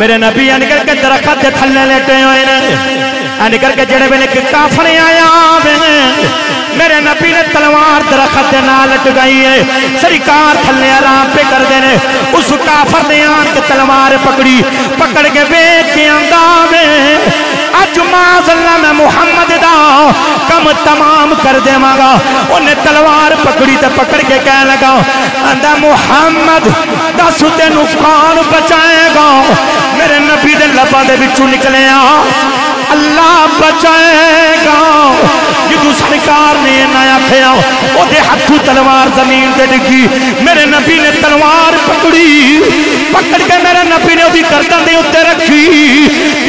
मेरे नबी अन करके दरखत के थल्ले लेटे हुए ने, अन करके जेड़े वेले काफर आया मेरे नबी ने तलवार दरखत के नाल लटकाई है, सरकार थल्ले आराम पे कर देने। उस काफर ने आन के तलवार पकड़ी, पकड़ के बेच के आंदा में अज माज़अल्लाह मैं मुहम्मद दा कम तमाम कर देवांगा। उन्हें तलवार पकड़ी तो पकड़ के कह लगा आंदा मुहम्मद दस तेनू कौन बचाएगा। मेरे नबी दे लबां दे विचों निकले अल्लाह बचाएगा। जो सरकार ने ना आखिया ओदे हाथों तलवार जमीन ते डिगी। मेरे नबी ने तलवार पकड़ी, पकड़ के मेरे नबी ने ओदी गर्दन दे उत्ते रखी।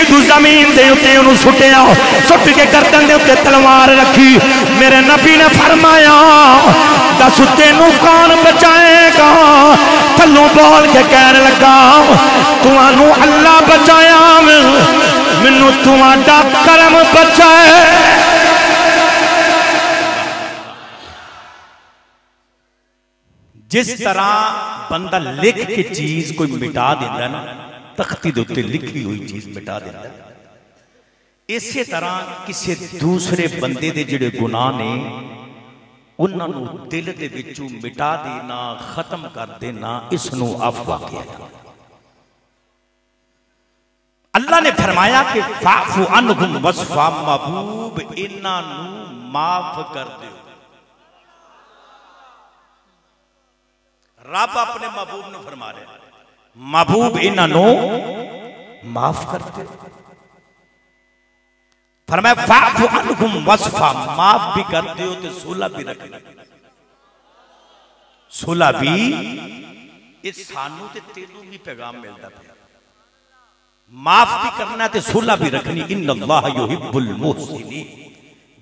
जो जमीन दे उत्ते ओनू सुटिया, सुट के गर्दन दे उत्ते तलवार रखी। मेरे नबी ने फरमाया दस तेनू कौन बचाएगा। थल्लों बोल के कहने लगा तुहानू अल्लाह बचाया, मैनू तुहाडा करम बचाए। जिस तरह बंदा लिख के चीज कोई मिटा देता ना, तख्ती दे उत्ते लिखी हुई चीज मिटा देता, इसे तरह किसी दूसरे बंदे दे जिहड़े गुनाह ने उन्होंने दिल दे विचों मिटा देना, खत्म कर देना, इसनूं अफवा किया। अल्लाह ने फरमाया कि फाफु अनहुम वस्फा महबूब इन्हां नूं माफ कर दे। रब अपने महबूब ने फरमा रहे महबूब इन्हां नूं माफ कर दे। फरमाया फाफु अनहुम वस्फा, माफ भी कर दो तो सुलह भी रख ले। सुलह भी इस सानू ते तेनू भी पैगाम मिलता है, माफ भी करना ते सुलह भी रखनी। इन्नल्लाह युहिब्बुल मुहसिनीन,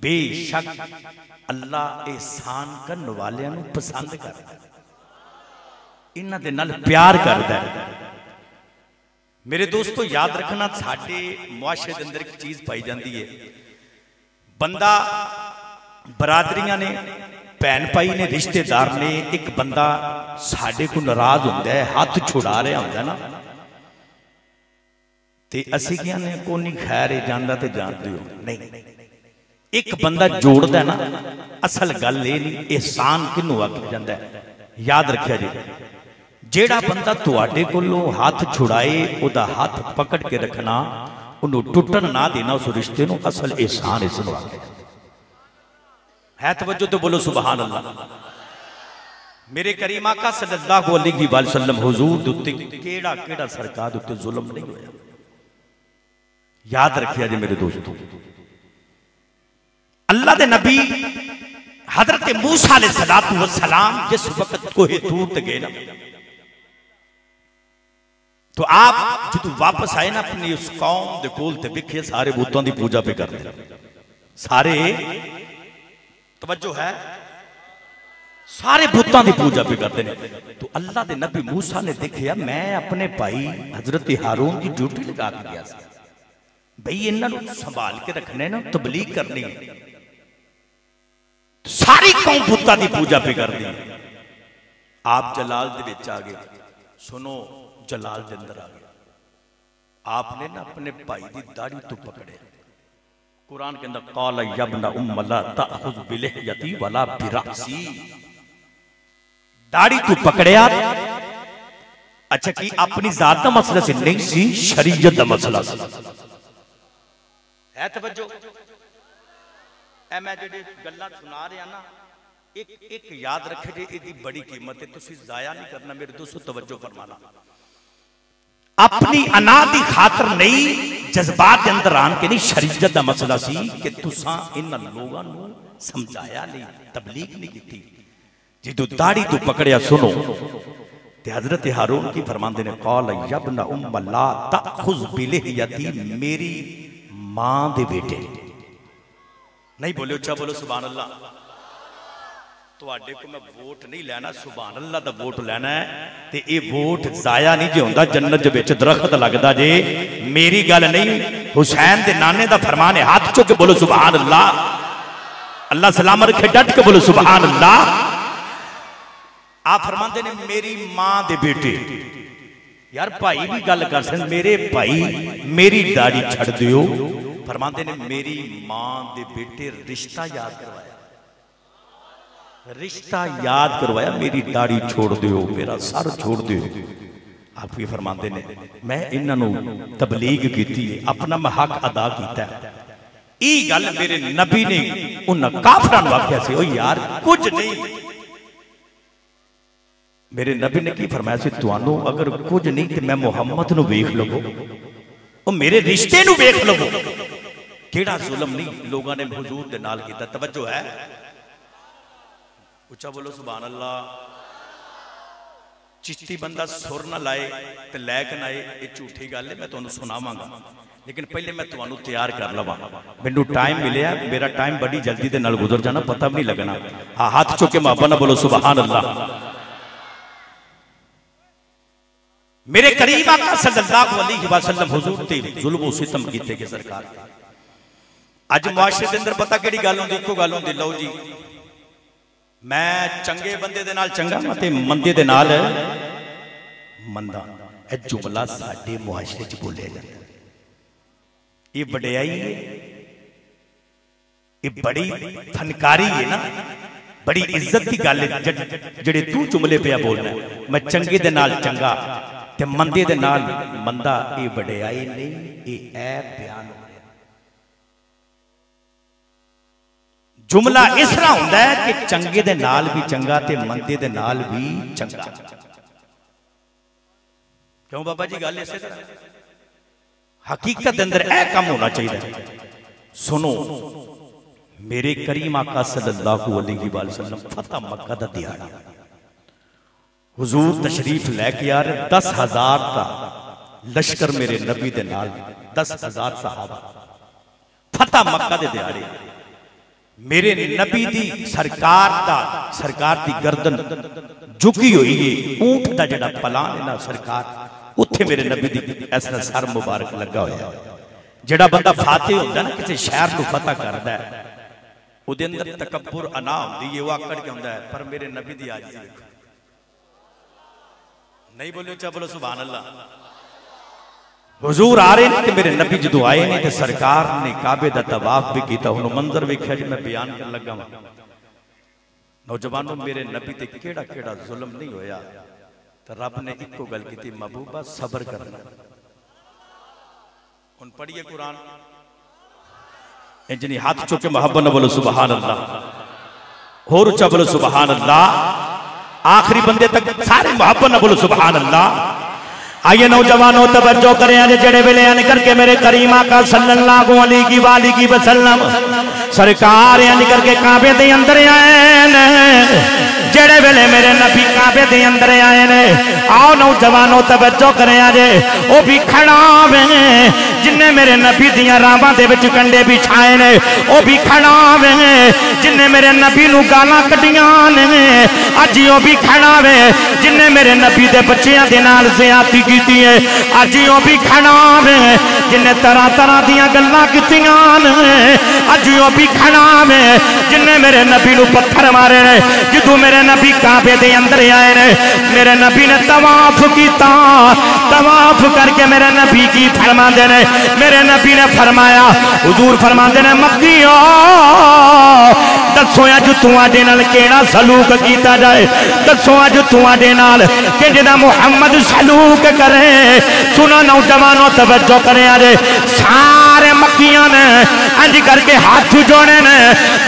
बेशक अल्लाह एहसान करने वालियां नूं पसंद करदा है, इन्हां दे नाल प्यार करदा है। मेरे दोस्तों याद रखना, साडे मुआशरे दे अंदर एक चीज पाई जाती है, बंदा बरादरियां ने, भैन भाई ने, रिश्तेदार ने, एक बंदा साडे को नाराज होंदा है, हाथ छुड़ा रहा होंदा ना, ते असीं कहने कोई खैर है जांदा ते जान दिओ। नहीं, एक बंदा जोड़दा ना, असल गल ये नहीं एहसान किनू आखिया जांदा है। याद रखिया जी, जेड़ा बंदा तुहाडे कोलों हाथ छुड़ाए उहदा हाथ पकड़ के रखना, उन्हों टुटन ना देना, उस रिश्ते नूं असल एहसान इसनूं आखिया है। तवज्जो तो बोलो सुभान अल्लाह। मेरे करीम आका सल्लल्लाहु अलैहि वसल्लम हुजूर दे उत्ते केड़ा केड़ा सरकार दे उत्ते जुल्म नहीं होया। याद रखिया जी मेरे दोस्तों, अल्लाह दे नबी हजरत मूसा अलैहिस्सलातु वस्सलाम जिस वक्त कोहे तूर ते गए ना, तो आप जो वापस आए ना अपनी उस कौम दे कोल ते विखे सारे बुतों की पूजा पे करते, सारे तवज्जो है, सारे बुतों की पूजा पे करते हैं। तो अल्लाह दे नबी मूसा ने देखा मैं अपने भाई हजरत हारून की ड्यूटी लगा के गया भाई इन्हों संभाल के रखने ना, तबलीग करनी, सारी कौम बुतों की पूजा पे कर दी। आप जलाल दे विच आ गए, सुनो जलाल के अंदर आ गया, आपने ना अपने भाई की दाढ़ी तो पकड़े। कुरान के अंदर काला यबना उम्म ला ताखुज़ बिलिहयती वला बिरासी, दाढ़ी तो पकड़िया। अच्छा कि अपनी जात का मसला से नहीं सी, शरीयत का मसला सी है। तवज्जो ए मैं जेडी गल्लां सुना रहा ना, एक एक याद रखे जी, इसकी बड़ी कीमत है, तुसीं जाया नहीं करना। मेरे दोस्तों तवज्जो फरमाना, अपनी अना की खातर नहीं, जज्बात के अंदर आन के नहीं, शरीयत का मसला सी कि तुसां इन्हां लोगां नूं समझाया नहीं, तबलीग नहीं की। जो दाढ़ी तो पकड़िया, सुनो ते हजरत हारून की फरमांदे ने कौल यबना उम्म ला ताखुज़ बिलिहयती, मेरी मां दे बेटे। नहीं बोले उच्चा बोलो सुभान अल्लाह। तुहाडे को मैं वोट नहीं लेना, सुभान अल्लाह दा वोट लेना है। ते ये वोट जाया नहीं जे हुंदा, जन्नत दे विच दरख्त लगदा जे। मेरी गल नहीं, हुसैन दे नाने दा फरमान है, हाथ चुक के बोलो सुभान अल्लाह। अल्लाह सलामत रखे, डट के बोलो सुभान अल्लाह। आप फरमाते ने मेरी मां दे बेटे, यार भाई भी गल कर सकते, मेरे भाई मेरी दाढ़ी छड़ दियो। फरमाते ने मेरी मां दे बेटे रिश्ता याद करवाया, रिश्ता याद करवाया, मेरी दाढ़ी छोड़ दियो, मेरा सर छोड़ दियो। आप ये फरमाते ने मैं इन्हों तबलीग की, अपना मैं हक अदा किया। ये गल मेरे नबी ने उन्होंने काफरां नूं आख्या सी, ओ यार कुछ नहीं। मेरे नबी ने की फरमाया सी, तुहानू अगर कुछ नहीं तो मैं मुहम्मद नूं वेख लवो, ओ मेरे रिश्ते नूं वेख लवो। केड़ा जुल्म नहीं लोगों ने हुजूर दे नाल कीता। तवज्जो है, उच्चा बोलो सुभान अल्लाह। चिश्ती बंदा सुर ना लाए ते लैक ना आए, ये झूठी गल है, मैं तुहानू सुनावांगा, लेकिन पहले मैं तुहानू तैयार कर लवां। मैनू टाइम मिलिया, मेरा टाइम बड़ी जल्दी दे नाल गुजर जाना, पता भी नहीं लगना। हाँ, हाथ चुक के मुहब्बत नाल बोलो सुभान अल्लाह। मेरे करीम आका सल्लल्लाहु अलैहि वसल्लम हुजूर ते जुल्म व सितम कीते के सरकार। अज मुआशरे दे अंदर पता केड़ी गल होंदी, इक्को गल होंदी, लो जी मैं चंगे बंदे दे नाल चंगा ते मंदे दे नाल मंदा। ए जुमला साडे मुआशरे च बोलिया जांदा, ये वडियाई है, ये बड़ी फनकारी है ना, बड़ी इज्जत की गल है। जेड़े तू जुमले पिया बोलना, मैं चंगे दे नाल चंगा ते मंदे दे नाल मंदा, ये वडियाई नहीं, ये ऐब बयान हो रहा। जुमला इस तरह होंदा है कि चंगे दे नाल भी चंगा ते मंदे दे नाल भी चंगा। क्यों बाबा जी गल इस तरह? हकीकत अंदर ऐ काम होना चाहिए। सुनो, मेरे करीम आका सल्लल्लाहु अलैहि वसल्लम फतह मक्का दा दिहाड़ा, हुजूर तशरीफ लेके आ रहे, 10,000 का लश्कर मेरे नबी दे नाल, 10,000 सहाबा। फतह मक्का दे दिहाड़े मेरे नबी दी सरकार दी गर्दन झुकी हुई है, ऊंट दा जड़ा पलान है ना सरकार, उत्थे मेरे नबी दी ऐसा सर मुबारक लगा होया। जड़ा बंदा फाते होंदा ना, किसी शहर को फतह करदा है, उहदे अंदर तकब्बुर अना होंदी है, वो आकड़ के होंदा है। पर मेरे नबी दी आजिज़ी देखो, नहीं बोलियो चा बोलो सुभान अल्लाह। हुजूर आ रहे ने, मेरे नबी जो आए ने ते सरकार ने काबे दा तवाफ भी किया। हुण मंजर वेख्या जी, मैं बयान कर लगा वा। नौजवानों, मेरे नबी ते केड़ा केड़ा जुल्म नहीं होया, तो रब ने इको गल की, महबूबा सबर करना। हुण पढ़िए कुरान, इंजनी हाथ चुक के मुहब्बत न बोलो सुभान अल्लाह, होर उच्चा बोलो सुभान अल्लाह, आखिरी बंदे तक सारे मुहब्बत न बोलो सुभान अल्लाह। आइए नौजवानों तवज्जो करें, आज जेड़े वेले अन करके मेरे करीम आका सल्लल्लाहु अलैहि वसल्लम सरकार अन करके काबे दे अंदर आए ने, जेड़े वेले मेरे नबी काबे दे अंदर आए ने, आओ नौजवानों तवज्जो करें, आज वो भी खड़ा वे जिन्ने मेरे नबी दियां रावां दे विच कंडे बिछाए ने, वो भी खड़ा वे जिन्ने मेरे नबी नूं गालां कड्डियां ने, अज वो भी खड़ा वे जिन्ने मेरे नबी दे बच्चियां दे नाल ज़ियादती कीती है, अज वो भी खड़ा वे जिन्ने तरह तरह दियां गल्लां कीतियां ने, अज वो भी खड़ा वे जिन्ने मेरे नबी नूं पत्थर मारे ने। जदों मेरे नबी काबे दे अंदर आए ने, मेरे नबी ने तवाफ किया, तवाफ करके मेरे नबी की फरमाते ने, मेरे नबी ने फरमाया, हुजूर फरमाते ने, मक्कियो दसो अज तुहाडे नाल केड़ा सलूक कीता जाए, दसो अज तुहाडे नाल कि जिहदा मुहम्मद सलूक करे। सुनो नौजवानों तवज्जो करें, अजे सारे मक्कियां ने अंज करके हाथ जोड़े ने,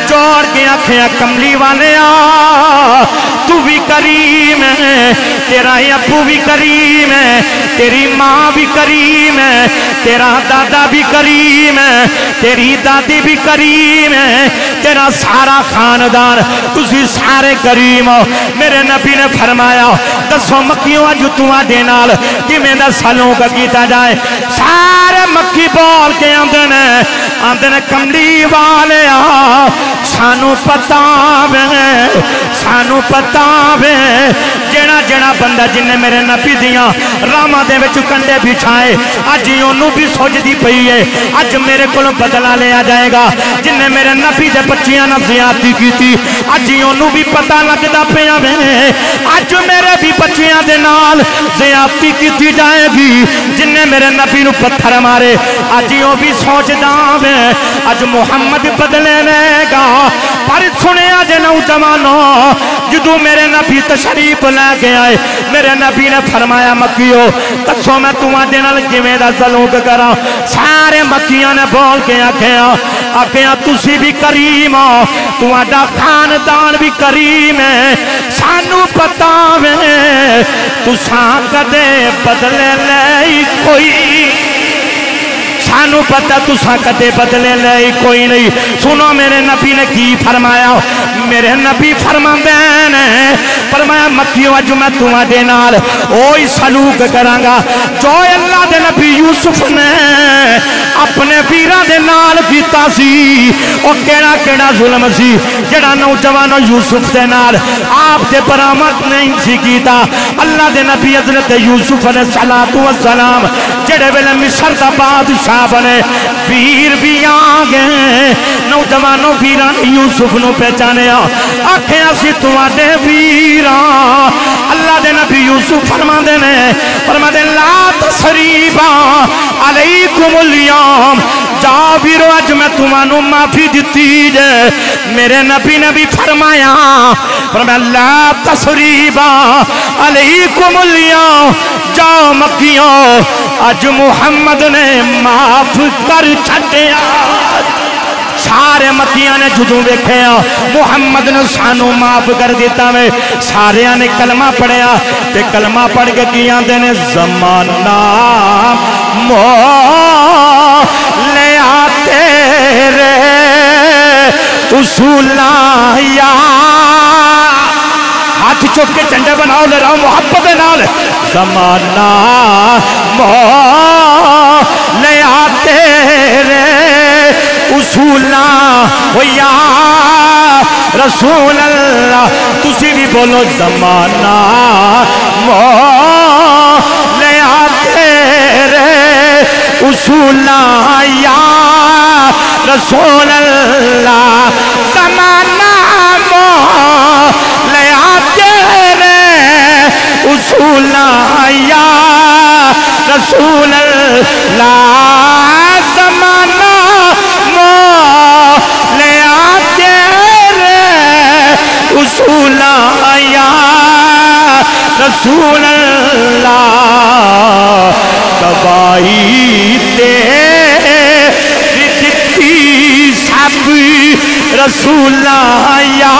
जोड़ के आखे कमली वाले आ, तू भी करीम है, तेरा अबू भी करीम है, तेरी माँ भी करीम है, तेरा दादा भी करीम है, तेरी दादी भी करीम है, तेरा सारा खानदान तुसी सारे करीम हो। मेरे नबी ने फरमाया, दसो मक्कियों अज तुहाडे नाल किवें दा सलूक कीता जाए। सारे मक्की बोल के आंदे ने, आंदे ने कमली वाले सानू पता वे जेड़ा जेड़ा बंदा जिन्हें मेरे नबी दियां रामां दे विच कंडे बिछाए अज ओनू भी सोचदी पई है अज मेरे कोलों बदला लिया जाएगा। जिन्हें मेरे नबी दे बच्चियां नाल ज़ियादती कीती अज ओनू भी पता लगदा पिया वे अज मेरे भी बच्चियां दे नाल ज़ियादती कीती जाएगी। जिन्हें मेरे नबी नू पत्थर मारे अज ओ भी सोचदा वे अज मुहम्मद बदले लेगा। पर सुनिया जे नौजवानों जदों मेरे नबी तशरीफ लैके आए मेरे नबी ने फरमाया मक्कियो दसो मैं तुहाडे नाल किवें दा सलूक करा। सारे मक्कियां ने बोल के आखिया तुसी भी करीम हो तुहाडा खानदान भी करीम है। सानू पता वे तुसां कदे बदले ले कोई सानू पता तुसा कदे बदले ले कोई नहीं। सुनो मेरे नबी ने की फरमाया। मेरे नबी फरमांदे ने फरमाया मक्कियो अज मैं तुहाडे नाल ओही सलूक करांगा जो अल्लाह दे नबी यूसुफ ने अपने वीरां दे नाल कीता सी। ओ केड़ा केड़ा जुल्म सी जेड़ा नौजवानों यूसुफ दे नाल आप दे बरामद नहीं सी कीता। अल्लाह दे नबी हज़रत यूसुफ अलैहिस्सलातु वस्सलाम जेड़े वेले मिस्र दा बादशाह बने वीर भी आ गए। नौजवानों वीरां ने यूसुफ नू पहचानिया आखिया सी तुहाडे वीरा। अल्लाह दे नबी यूसुफ फरमांदे ने ला तसरीबा अलैकुमुल यौम जा वीरो अज मैं तुहानू माफी दिती जे। मेरे नबी ने भी फरमाया ला तसरीबा अलैकुमुल यौम जाओ मक्कियो अज मुहम्मद ने माफ कर छड्डिया। सारे मक्कियां ने जदों वेख्या मुहम्मद ने सानू माफ कर दिता वे सारिया ने कलमा पढ़िया ते कलमा पढ़ के की आंदे ने ज़माना मोह तेरे उसूला या हाथ चुक के झंडे बनाओ ले रहा मोहब्बत के नाल। ज़माना मोह तेरे उसूला हो या रसूल अल्लाह। तुसी भी बोलो ज़माना मोह तेरे उसूला या रसूल अल्लाह। ज़माना मोह तेरे उसूला या रसूल अल्लाह। ज़माना मोह तेरे उसूला या रसूल अल्लाह। तबाही तेरी दित्ती सब रसूला या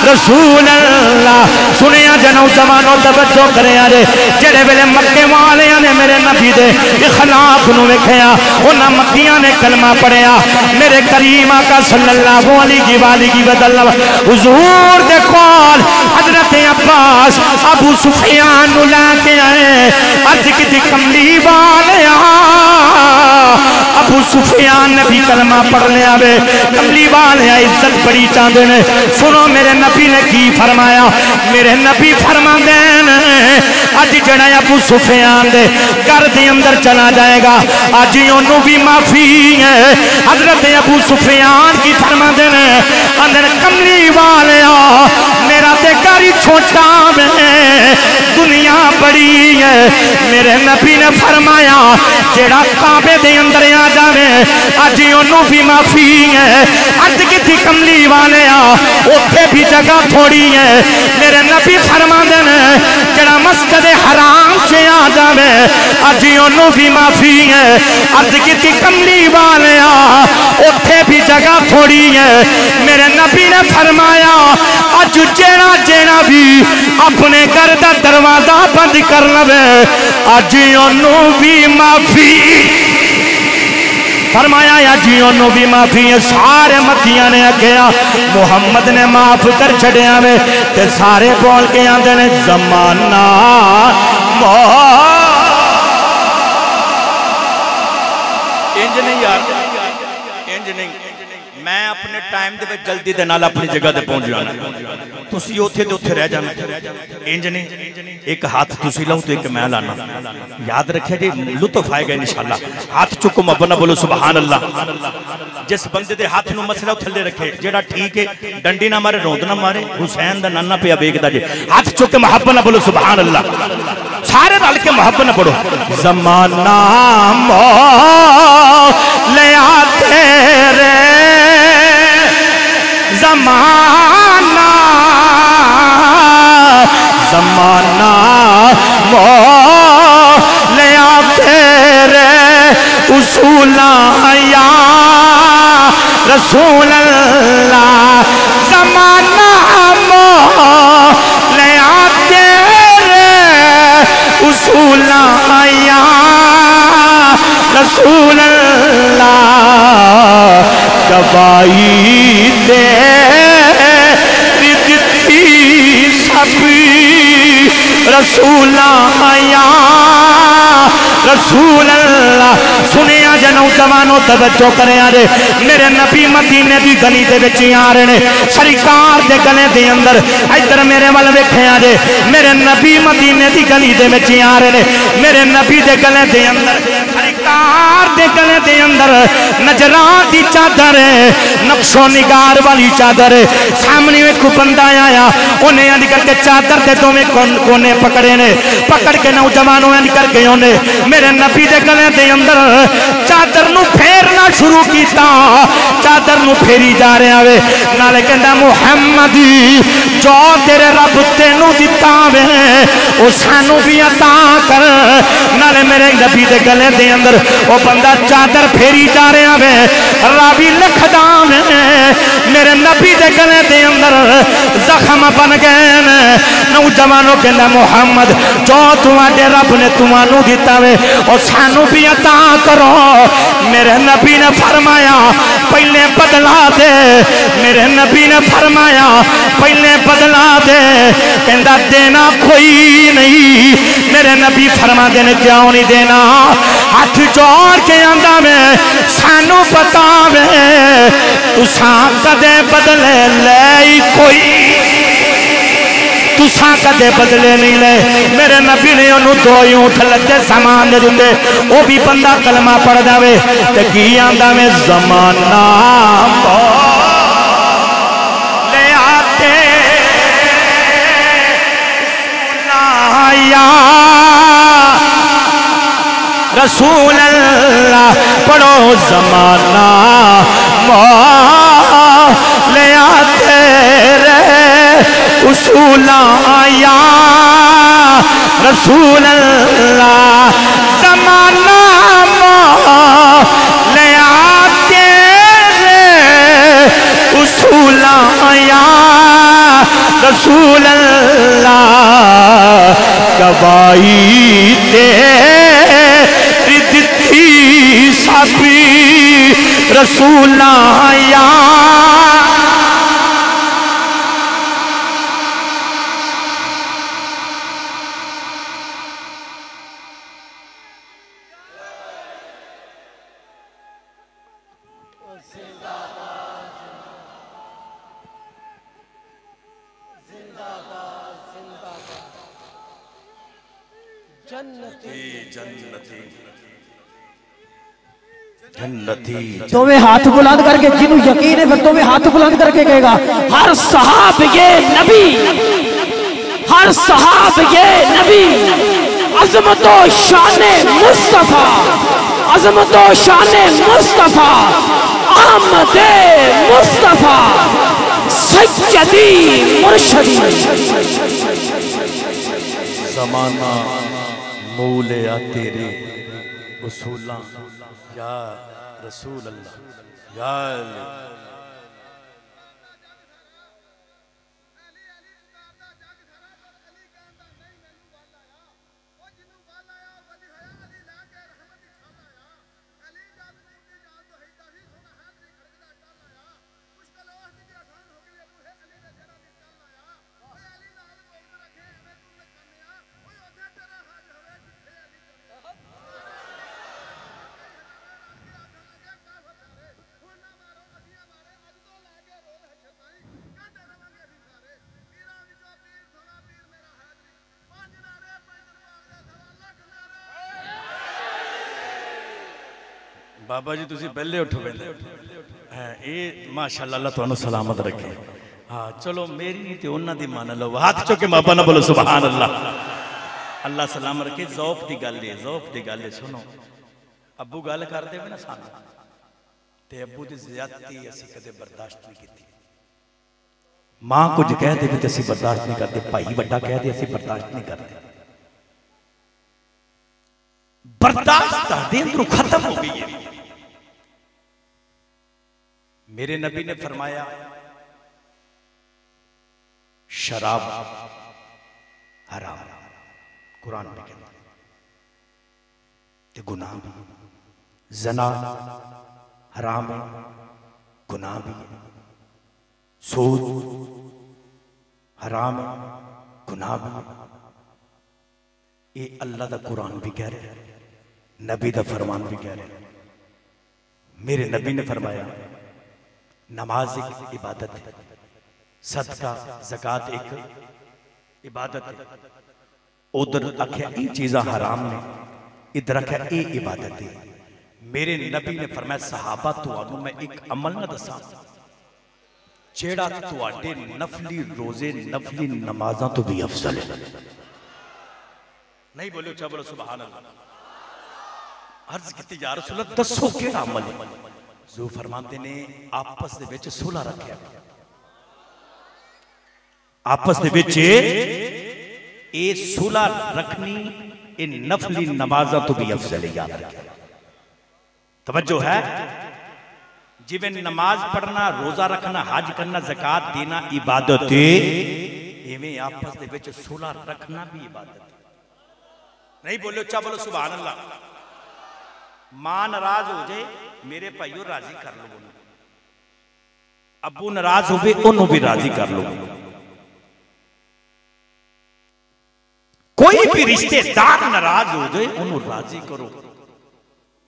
रसूल अल्लाह। सुनिया जे नौजवानों तवज्जो करे अरे जेड़े वेले मक्के वालियां ने मेरे नबी दे इखलाक नू वेखिया उन्हां मक्कियां ने कलमा पढ़िया मेरे करीम आका सल्लल्लाहु अलैहि वसल्लम हुजूर दे कोल हजरत अब्बास अबू सुफियान नू लेके आए। अर्ज की कमली वालिया अबू सुफियान ने भी कलमा पढ़ लिया वे। कमली वालिया इज्जत बड़ी चाहते ने। सुनो मेरे नबी ने की फरमाया। मेरे नबी फरमाते हैं अज जड़ा अबू सुफियान दे घर दे अंदर चला जाएगा अज ओनू भी माफी है। हजरत अबू सुफियान की फरमाते हैं अंदर कमली वाले मेरा ते घर छोटा में दुनिया बड़ी है। मेरे नबी ने फरमाया जेड़ा काबे दे अंदर आ जावे अज ओनू भी माफी है। अर्ज की कमली वाले उथे भी जगह थोड़ी है। मेरे नबी फरमाते हैं जड़ा मस्जिद हराम से आ जावे अज ओनू भी माफी है। अर्ज की कमली वाले उथे भी जगह थोड़ी है। मेरे नबी ने फरमाया अज जेड़ा जेड़ा भी अपने घर का दरवाजा बंद कर लवे अज ओनू भी माफी फरमाया या जी ओनू भी माफी है। सारे मक्कियां ने आख्या मुहम्मद ने माफ कर छड़िया वे ते सारे बोल के आंदे ने ज़माना मोह। इंज नहीं यार, इंज नहीं। मैं अपने टाइम दे जल्दी दे नाल अपनी जगह ते पहुंच जाना, तुसी ओथे ते ओथे रह जाना। इंज नहीं, एक हाथ तुसी लाओ तो एक मैं लाना। याद रखिए जी, लुत्फ आएगा इंशाअल्लाह। हाथ चुको मबना बोलो सुभान अल्लाह। जिस बंदे दे हाथ नु मसला थल्ले रखे, जेड़ा ठीक है डंडी ना मारे रोंद ना मारे, हुसैन दा नाना पिया वेखदा जे। हाथ चुक के मुहब्बत ना बोलो सुभान अल्लाह। सारे रल के मुहब्बत ना पढ़ो। ज़माना मौलिया तेरे, ज़माना ज़माना मौलिया तेरे उसूला या रसूल अल्लाह। ज़माना मौलिया तेरे उसूला या रसूल अल्लाह। गवाही दे दिती सब रसूला या रसूल अल्लाह। सुनिया जे नौजवानों तवज्जो करे जे, मेरे नबी मदीने दी गली दे विच आ रहे ने, सरकार दे गले दे अंदर। इधर मेरे वाल वेखिया जे, मेरे नबी मदीने दी गली दे विच आ रहे ने, मेरे नबी दे गले दे अंदर, सरकार दे गले दे अंदर नजरां दी चादर, नक्शो निगार वाली चादर। सामने एक बंदा आया, उन्हें अंज करके चादर दे दोवें कोने पकड़े ने, पकड़ के नौजवानों अंज करके उन्हें मेरे नबी दे गले दे अंदर चादर नू फेरना शुरू किया। चादर नू फेरी जा रहा वे, नाले कहंदा मुहम्मद जो तेरे रब तेनू दिता वे ओ सानू भी अता कर। नाले मेरे नबी दे गले दे अंदर ओ बंदा चादर फेरी जा रहा वे, रावी लिखदा वे मेरे नबी दे गले दे अंदर जख्म बन गए। नौजवानों कहंदा मुहम्मद जो तुम्हारे रब ने तुहानू दिता वे और सानू भी अता करो। मेरे नबी ने फरमाया पहले बदला दे, मेरे नबी ने फरमाया पहले बदला दे। कहंदा देना कोई नहीं, मेरे नबी फरमा देने क्यों नहीं देना। हाथ जोड़ के आंदा मैं सानू पता वे तुसा कदे बदले ले कोई, तुसा कदे बदले नहीं ले। मेरे नबी ने उन्होंने दो ऊँट लगे सामान दे दिंदे, वो भी बंदा कलमा पढ़ जावे ते की आंदा में ज़माना ले आते या रसूल अल्लाह। पढ़ो ज़माना ले आते रे उसूला या रसूल अल्लाह। ज़माना ले आते रे उसूला या रसूल अल्लाह। गवाही दे दिती साबी रसूला या तुम्हें हाथ बुलंद करके, जिन्हों यकीन है फिर तुम्हें हाथ बुलंद करके कहेगा हर सहाब ये नबी, हर सहाब ये नबी। अजमतो शाने मुस्तफा, अजमतो शाने मुस्तफा, आमदे मुस्तफा सज्जदी मुर्शदी। ज़माना मूले आ तेरे उसूला या रसूल अल्लाह या बाबा जी तुसी पहले उठो पहले ये माशाअल्लाह अल्लाह तुहानू सलामत रखे। हाँ चलो मेरी नहीं तो उन्हां दी मान लो, हाथ चुके बाबा ना बोलो सुभान अल्लाह। अल्लाह सलाम रखे। ज़ौक दी गल है, ज़ौक दी गल है। सुनो अबू गल करते हुए ना सानू ते अबू दी ज़्यादती असीं कदे बर्दाश्त नहीं की। मां कुछ कह दे तो असीं बर्दाश्त नहीं करते, भाई वड्डा कह दे असीं बर्दाश्त नहीं करते। बर्दाश्त तुहाडे अंदरों खत्म हो गई है। मेरे नबी ने फरमाया शराब हराम, कुरान में कहता है, गुनाह भी, जना हराम है, गुनाह भी है, सूद हराम है, गुनाह भी है। ये अल्लाह का कुरान भी कह रहा है, नबी का फरमान भी कह रहा है। मेरे नबी ने फरमाया नमाज एक इबादत है, सदका ज़कात एक इबादत है। उधर आख्या ये चीज़ां हराम ने, इधर आख्या ये इबादत है। मेरे नबी ने फरमाया सहाबा तुहानू मैं एक अमल ना दसा जेड़ा तुहाडे नफली रोजे नफली नमाज़ां तो भी अफजल है। नहीं बोलो चा बोलो सुभान अल्लाह। अर्ज की या रसूल अल्लाह दसो केड़ा अमल है। जो फरमाते ने आपस दे विच सुलह रखिया, आपस दे विच ए सुलह रखनी इन नफली नमाज़ां तो भी अफजल है। याद रखिए, तवज्जो है। जिवें नमाज पढ़ना, रोजा रखना, हज करना, ज़कात देना इबादत है, इवें आपस दे विच सुलह रखना भी इबादत है। नहीं बोलो चा बोलो सुभान अल्लाह। मां नाराज हो जाए मेरे भाइयों राजी कर लो, अबू नाराज हो उन्होंने भी राजी कर लो। कोई भी रिश्तेदार नाराज हो जाए उन्होंने राजी करो।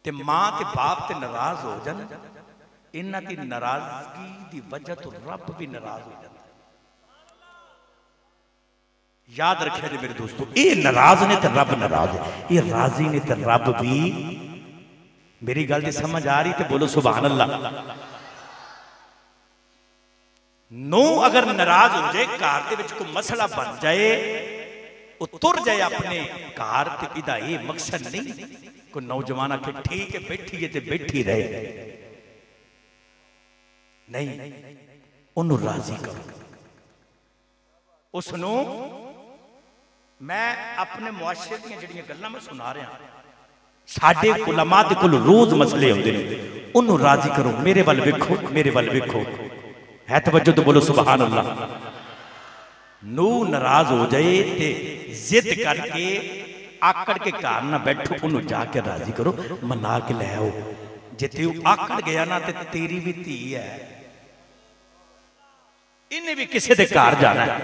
ते मां ते बाप ते नाराज हो जान, इन्हां दी नाराजगी दी वजह तो रब भी नाराज हो जाता। याद रखिए जी मेरे दोस्तों, ये नाराज ने तो रब नाराज है, ये राजी ने तो रब भी। मेरी गल दी समझ आ रही तो बोलो सुभान अल्लाह। नो अगर नाराज हो जाए, घर दे विच कोई मसला बन जाए, वो तुर जाए अपने घर, ते इदा ये मकसद नहीं कोई नौजवान आखे ठीक है बैठी है ते बैठी रहे, नहीं, उन्हों राजी करो। उसनू मैं अपने मुआशरे दी जिहड़ियां गल्लां मैं सुना रहा, साडे उलमा दे कोल रोज मसले होंदे ने, उन्हों राजी करो। मेरे वाल वेखो, मेरे वाल वेखो, है तवज्जो तो बोलो सुभान अल्लाह। नू नाराज हो जाए ते जिद करके आकड़ के घर ना बैठो, उन्होंने जाके राजी करो, मना के ले आओ। जे तू आकड़ गया ना ते तेरी भी धी है, इन्हें भी किसी दे घर जाना है।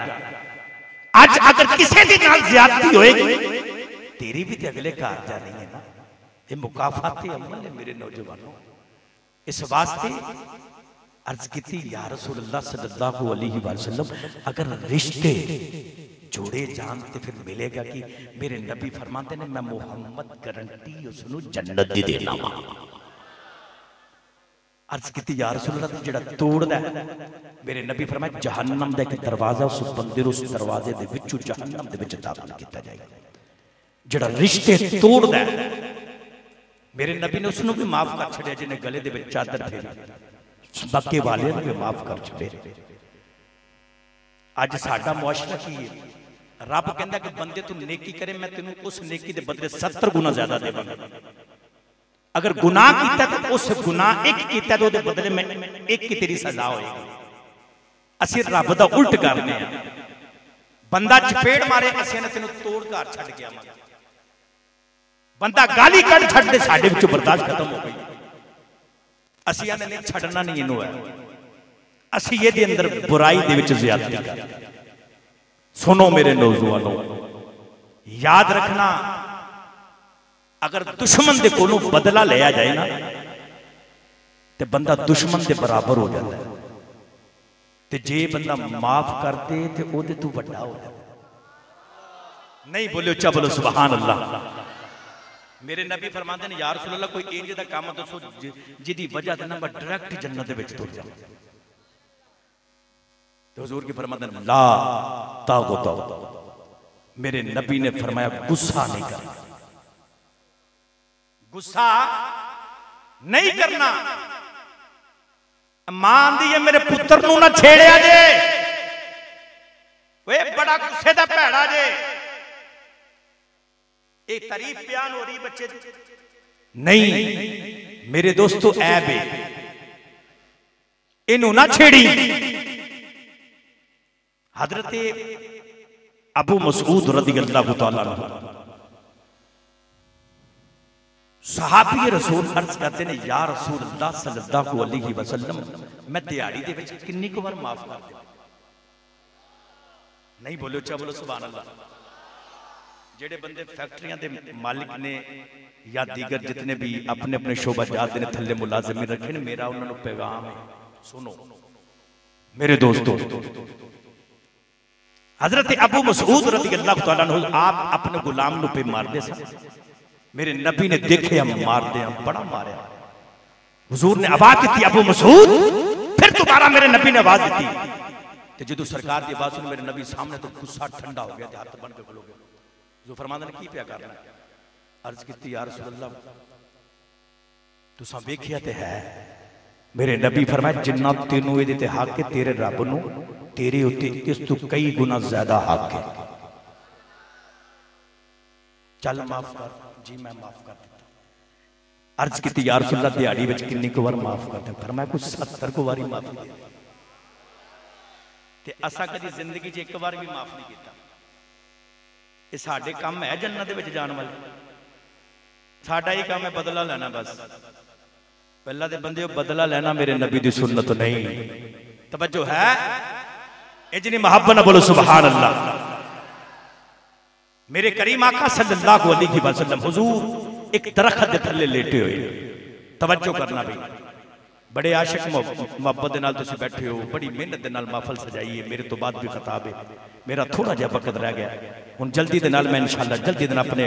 आज अगर किसी दी नाल ज्यादती होएगी, तेरी भी ते अगले घर जानी है ना। ये मुकाफाती अमल है मेरे नौजवानों। इस वास्ते अर्ज की या रसूलुल्लाह सल्लल्लाहु अलैहि वसल्लम, अगर रिश्ते जोड़े जान तो फिर मिलेगा कि मेरे नबी फरमाते ने मैं मुहम्मद गारंटी उसनू जन्नत दी देना वा। अर्ज की या रसूलुल्लाह जेड़ा तोड़दा है, मेरे नबी फरमाया जहन्नम दा एक दरवाजा उस बंदे उस दरवाजे दे विचों जहन्नम दे विच दाखिल किया जाएगा। जेड़ा रिश्ते तोड़दा है, मेरे नबी ने उसनू भी माफ कर छड़िया जिन्हें गले दे विच चादर फेरी, बक्के वाले ने भी माफ कर छड़े। अज साडा मुआशरा की है, रब कहंदा कि बंदे तू नेकी करे मैं तेनू उस नेकी दे बदले 70 गुना ज्यादा देवांगा। अगर गुनाह कीता तो उस गुनाह एक कीता तो उहदे बदले में एक की तेरी सजा होएगी। असीं रब दा उल्ट करने आ। बंदा चपेड़ मारे असीं तेनू तोड़ घर छड्ड के आवांगे, बंदा गाली कढ़ छड्ड दे साडे विचों बर्दाश्त खत्म हो गई। असीं आने नहीं छड्डना नहीं इनू है, असीं इहदे अंदर बुराई दे विच ज़्यादती कर। सुनो मेरे नौजवानों, याद रखना अगर दुश्मन दे कोलों बदला लिया जाए ना तो बंदा दुश्मन के बराबर हो जाता है, ते जे बंदा माफ कर दे तो ओदे तू वड्डा हो जाता। नहीं बोलो चा बोलो सुभान अल्लाह। मेरे नबी फरमाते हैं या रसूल अल्लाह कोई इंज दा काम दसो जिदी वजह ते ना मैं डायरेक्ट जन्नत दे विच तुर जावां। तो हुजूर की फरमाते हैं ला तागुत, मेरे नबी ने फरमाया गुस्सा नहीं करना, गुस्सा नहीं करना। मां दी है मेरे पुत्र नू ना छेड़िया जे, वे बड़ा गुस्से दा भैड़ा जे। ये तारीफ बयान हो रही बच्चे नहीं, मेरे दोस्तों ऐब है, इनू ना छेड़ी। हजरत अबू मसूद रज़ियल्लाहु तआला अन्हु सहाबी रसूल अर्ज करते हैं या रसूल अल्लाह सल्लल्लाहु अलैहि वसल्लम मैं दिहाड़ी दे विच कितनी को बार माफ कर दे? नहीं बोलो, चा बोलो सुभान अल्लाह। जेड़े बंदे फैक्ट्रियां दे मालिक ने या दीगर जितने भी अपने अपने शोबा जात ने थल्ले मुलाजिमी रखे ने, मेरा उन्होंने पैगाम है, सुनो मेरे दोस्तों। हजरत अबू मसूद रज़ियल्लाहु तआला अन्हु आप अपने गुलाम नु पे मार दे सा, मेरे नबी ने देखे हम मार दे, हम बड़ा मारे। हुजूर ने आवाज दी अबू मसूद, फिर दोबारा मेरे नबी ने आवाज दी। जो सरकार की आवाज सुन मेरे नबी सामने तो गुस्सा ठंडा हो गया, हाथ बन के खलो गए। जो फरमांदे ने की पिया करना? अर्ज की या रसूल अल्लाह तुसा वेखिया ते है, मेरे नबी फरमाया जिन्ना तेनू इहदे ते हक है तेरे रब नू तेरे उत्ते इस तो कई गुना ज्यादा हक है। चल माफ कर जी, मैं माफ कर दिता। अर्ज की या रसूल अल्लाह दिहाड़ी विच कितनी को बार माफ करते? फरमाया कुछ 70 को बारी माफ दे ते असा कदी जिंदगी च एक बार भी माफ नहीं किया। ये साडे काम है जन्नत दे विच जाण वाले, साडा ही काम है बदला लेना। बस पहला दे बंदे बदला लेना मेरे नबी दी सुन्नत नहीं। तवज्जो है, इतनी मोहब्बत न बोलो सुभान अल्लाह। मेरे करीम आका सल्लल्लाहु अलैहि वसल्लम हुजूर एक दरख्त के थल्ले लेटे हुए। तवज्जो करना भाई, बड़े आशिक मोहब्बत दे नाल तुसीं बैठे हो, बड़ी मेहनत दे नाल महफल सजाई है। मेरे तो बाद भी खिताब है, मेरा थोड़ा जिहा वक्त रह गया। हुण जल्दी दे नाल मैं इंशाअल्लाह जल्दी दे नाल अपने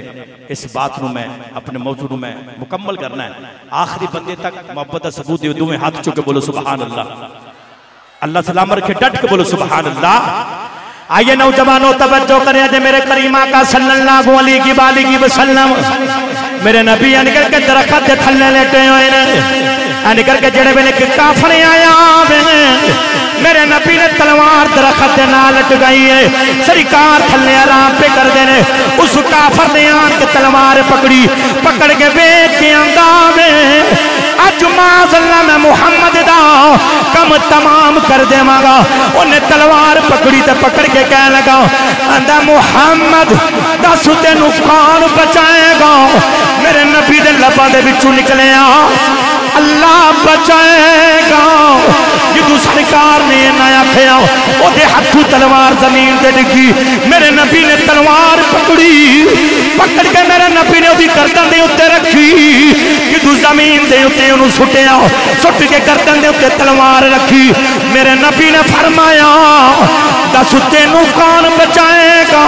इस बात नूं मैं अपने मौजू नूं मैं मुकम्मल करना है। आखिरी बंदे तक मोहब्बत दा सबूत दिओ, दोवें हाथ चुक के बोलो सुभान अल्लाह। अल्लाह सलामत रखे, डट के बोलो सुभान अल्लाह। आइए नौजवानों तवज्जो करें, जे मेरे करीम आका सल्लल्लाहु अलैहि वसल्लम मेरे नबी अनकर के दरख्त दे थल्ले लेटे हुए ने। अनकर के जेड़े वेले काफले आया मेरे नबी ने तलवार दरख्त दे नाल लटकाई है। सरकार थल्ले आराम पे कर देने, उस काफर ने आन के तलवार पकड़ी, पकड़ के वेख के आंदा वे अज माज़अल्लाह मैं मुहम्मद दा कम तमाम कर देवांगा। उन्हें तलवार पकड़ी ते पकड़ के कह लगा आंदा मुहम्मद दस तेनू कौन बचाएगा? मेरे नबी दे लबां दे विचों निकलिया अल्लाह बचाएगा। जो सरकार ने ना आखिया ओदे हाथों तलवार जमीन ते डिगी। मेरे नबी ने तलवार पकड़ी, पकड़ के मेरे नबी ने ओदी गर्दन दे उत्ते रखी। जो जमीन दे उत्ते ओनू सुटिया, सुट के गर्दन दे उत्ते तलवार रखी। मेरे नबी ने फरमाया दस तेनू कौन बचाएगा?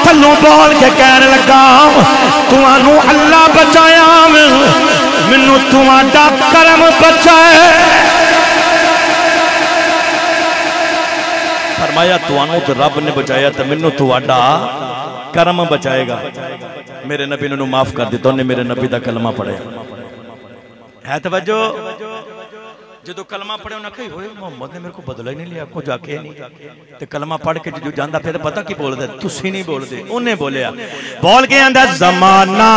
थल्लों बोल के कहन लगा तुहानू अल्लाह बचाया, मैनू तुहाडा करम बचाए। फरमाया तुहानू तो रब ने बचाया तो मैनू तुहाडा करम बचाएगा। मेरे नबी ने माफ कर दिता, उन्हें मेरे नबी का कलमा पढ़िया है। तवज्जो, जो कलमा पढ़े उन्हें कही होए मोहम्मद ने मेरे को बदला ही नहीं लिया, को जाके नहीं ते कलमा पढ़ के जो जाता फिर पता की बोलते, तुसी नहीं बोलते, उन्हें बोलिया बोल के आंदा जमाना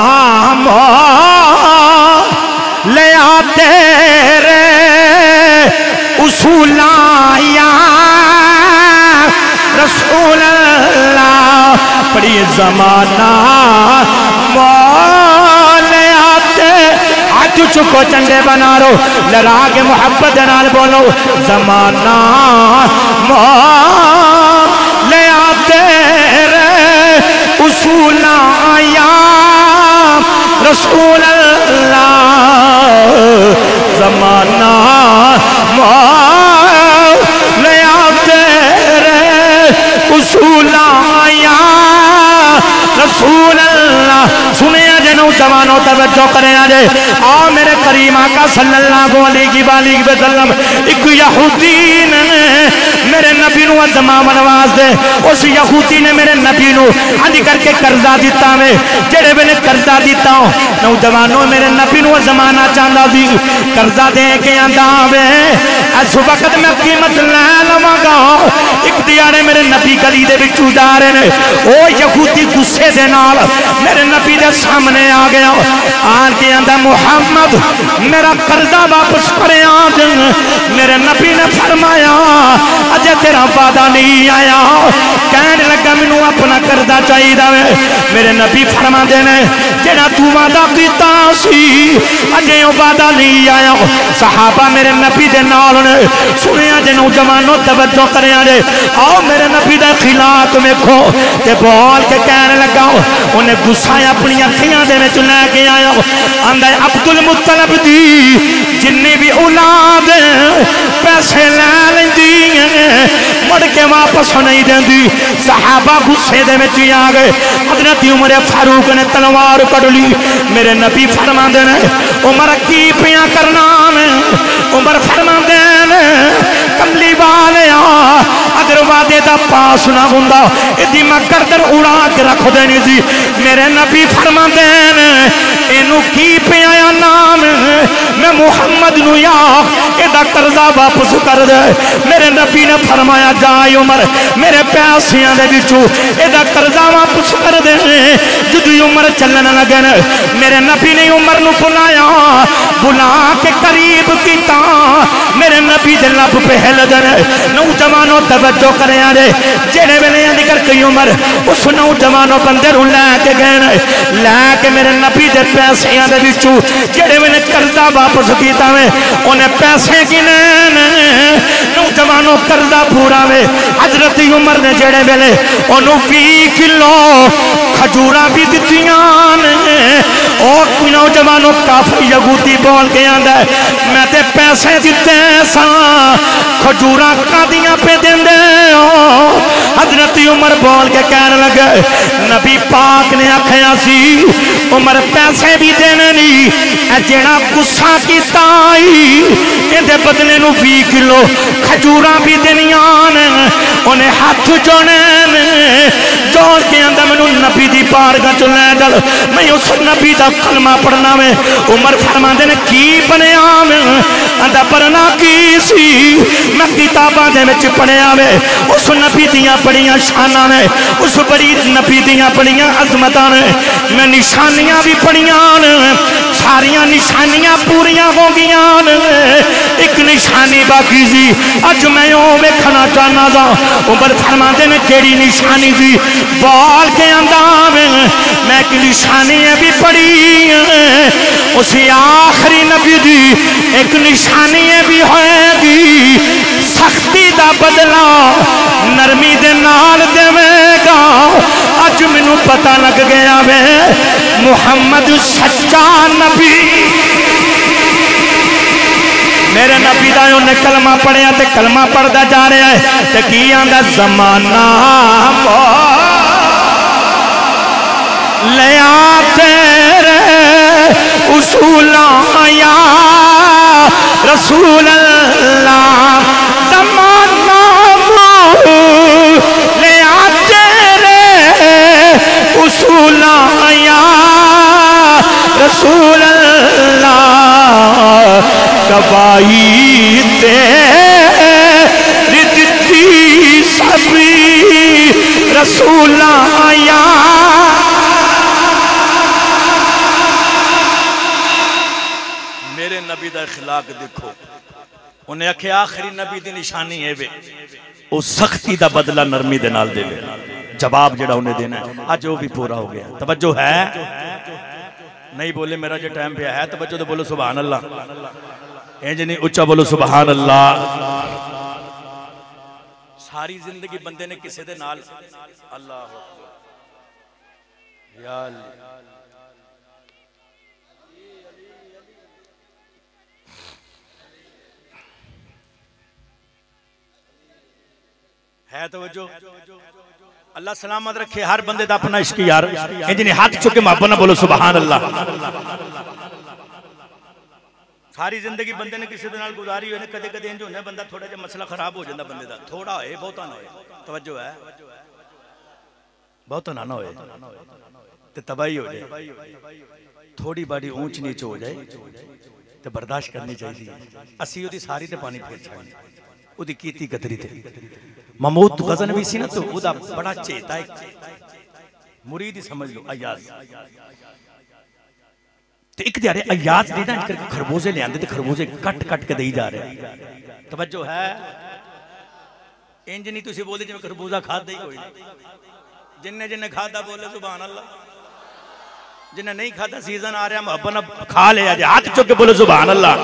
ले आते रे उसूलाया रसूल अल्लाह। पढ़िए जमाना ले आते, हाथ चुको चंडे बना रो, लड़ा के मोहब्बत नाल बोलो जमाना ले आते रे उसूल आया रसूल अल्लाह। जमाना ले आते रे उसूल आया रसूल अल्लाह। सुने जनो नौजवानों तवज्जो करें आजे आ मेरे करीम आका सल्लल्लाहु अलैहि वसल्लम एक यहूदी ने मेरे नबी नू अज़मावन वास्ते उस यहूदी ने मेरे नबी नू हां करके कर्जा दिता वे जेड़े वेले कर्जा दिता नौजवानों मेरे नबी नू अज़माना चाहता सी कर्जा दे के आंदा वे इस वक्त मैं कीमत लै लवांगा एक दिहाड़े मेरे नबी गली दे विच जा रहे ने ओ यहूदी गुस्से दे नाल मेरे नबी दे सामने आ गया आन के आंदा मुहम्मद मेरा कर्जा वापस करे आज मेरे नबी ने फरमाया अजे तेरा वादा नहीं आया कहने लगा मैनू अपना कर्जा चाहिए वे मेरे नबी फरमाते ने जेड़ा तू वादा कीता सी अजे ओ वादा नहीं आया सहाबा मेरे नबी दे नाल ने सुनिया जे नौजवानों तवज्जो करे जे आओ मेरे नबी दे खिलाफ वेखो ते बोल के कहने लगा उन्हें गुस्सा अपनी अखियां दे विच लेके आया आंदा अब्दुल मुत्तलिब दी जिन्नी भी औलाद पैसे ले लैंदी मुड़ के वापस नहीं देंदी सहाबा गुस्से दे विच आ गए हज़रत उमर फारूक ने तलवार कढ़ ली मेरे नबी फरमांदे ने उमर की पिया करना उमर फरमांदे ने कमली वालिया अगर वादे दा पास ना हुंदा इदी मैं गर्दन उड़ा के रख देनी सी मेरे नबी फरमांदे ने इनू की पिया नाम मैं मुहम्मद नू या एदा कर्जा वापस कर दे मेरे नबी ने फरमाया जा उमर मेरे पैसियां दे विचों एदा कर्जा वापस कर दे जदों उमर चलन लगे ने मेरे नबी ने उमर नू बुलाया बुला के करीब कीता मेरे नबी दे लब पे हिल दे नौजवानों तवज्जो करे जे जेड़े वेले निकल गई उमर उस नौजवानों बंदे नू लैके गए लैके मेरे नबी दे पैसियां दे विचों जेड़े वेले कर्जा वापस कीता वे उन्हें पैसे गिने नौजवानों कर्जा पूरा वे हज़रत उमर ने जेड़े वेले ओनू 20 किलो खजूरा भी दित्तियां ओ नौजवानों काफी यहूदी बोल के आंदा मैं ते पैसे दिते सा खजूरा कादियां पे देंदे हज़रत उमर बोल के कहने लगे नबी पाक ने आखिया सी उमर पैसे भी देने नहीं जेड़ा गुस्सा कीता इहदे बदले नू 20 किलो खजूरा भी देनियां ने उन्हें हाथ जोड़े जोड़ के आंदा मैनू नबी दी बारगाह च लै चल मैं उस नबी दा कलमा पढ़ना वे उमर फरमांदे ने की बनया मैं आंदा पढ़ना की सी मैं किताबां दे विच पढ़िया वे उस नबी दियां बड़ियां शानां ने उस बड़ी नबी दियां बड़ियां अजमतां ने मैं निशानियां भी पढ़ियां ने सारियां निशानियां पूरियां हो गईयां ने एक निशानी बाकी सी अज मैं ओ वेखना चाहना सा उमर फरमांदे ने केड़ी निशानी सी बोल के आंदा मैं एक निशानी भी पढ़ी उस आखिरी नबी दी एक निशानी भी होएगी सख्ती दा बदला नरमी दे नाल देवेगा अज मैनू पता लग गया वे मुहम्मद सच्चा नबी मेरे नबी दा उन्हें कलमा पढ़िया ते कलमा पढ़दा जा रहा है ते की आंदा जमाना लिया तेरे उसूलां या रसूल अल्लाह ज़माना लिया तेरे उसूलां या रसूल अल्लाह कबाई तेरी दित्ती सभी रसूलां या नबी दा इखलाक देखो उन्हें आखे आखिरी नबी दी निशानी है वे वो सख्ती दा बदला नरमी दे नाल देवे जवाब जेड़ा उन्हें देना अज वो भी पूरा हो गया तवज्जो है नहीं बोले मेरा जो टाइम पे है तवज्जो तो बोलो सुभान अल्लाह इंज नहीं उच्चा बोलो सुभान अल्लाह सारी जिंदगी बंदे ने किसी दे नाल अल्लाह या है तवज्जो अल्लाह सलामत रखे हर बंदे दा अपना इश्क यार। इंज नहीं हाथ चुक के मोहब्बत ना बोलो सुभान अल्लाह। सारी जिंदगी बंदे ने किसी दे नाल गुजारी होए, कदे कदे इंज होंदा बंदा थोड़ा जिहा मसला खराब हो जाता बंदे दा, थोड़ा होए बहुता ना होए। तवज्जो है, बहुता ना होए ते तबाही हो जाए, थोड़ी बड़ी ऊंच नीच हो जाए तो बर्दाश्त करनी चाहिए। असी उदी सारी ते पानी फेर छाड़ी, उदी कीती कदरी ते महमूद गजन भी सी ना, तो उदा बड़ा चेता है मुरीद ही समझ लो अयाज। तो एक दिहाड़े अयाज ने ना करके खरबूजे ले आंदे ते खरबूजे कट कट के देई जा रहे। तवज्जो है, इंज नहीं तुसी बोलदे जिवें खरबूजा खादा ही कोई नहीं। जिन्ने जिन्ने खादा बोले सुभान अल्लाह, जिन्हें नहीं खाता सीजन आ रहा मोहब्बत खा लिया जाए, हाथ चुक के बोलो सुभान अल्लाह।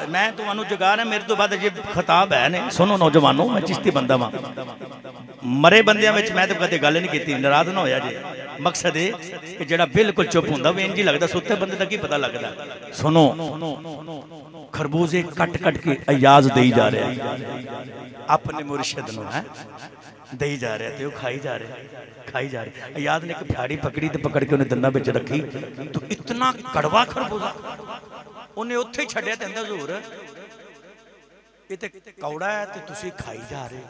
मैं तुम्हानू जगा रहा, मेरे तो बाद ये खिताब है ने सुनो नौजवानों, मैं चिश्ती बंदा वा, मरे बंदियां विच मैं तो कदे गल नहीं की, नाराज ना होया जे। मकसद है कि जेड़ा बिल्कुल चुप हुंदा वे इंज ही लगदा, सुते बंदे दा की पता लगदा। सुनो खरबूजे कट कट के अयाज देई जा रहे हैं अपने मुर्शिद नू, है देई जा रहे थे, खाई जा रहे खाई जा रहे। अयाज ने एक फ्याड़ी पकड़ी तो पकड़ के उन्हें दंदा विच रखी, तो इतना कड़वा खरबूजा उन्हें उत्थे ही छड्डिया ते अंदर हजूर ये ते कौड़ा है ते तुसी खाई जा रहे।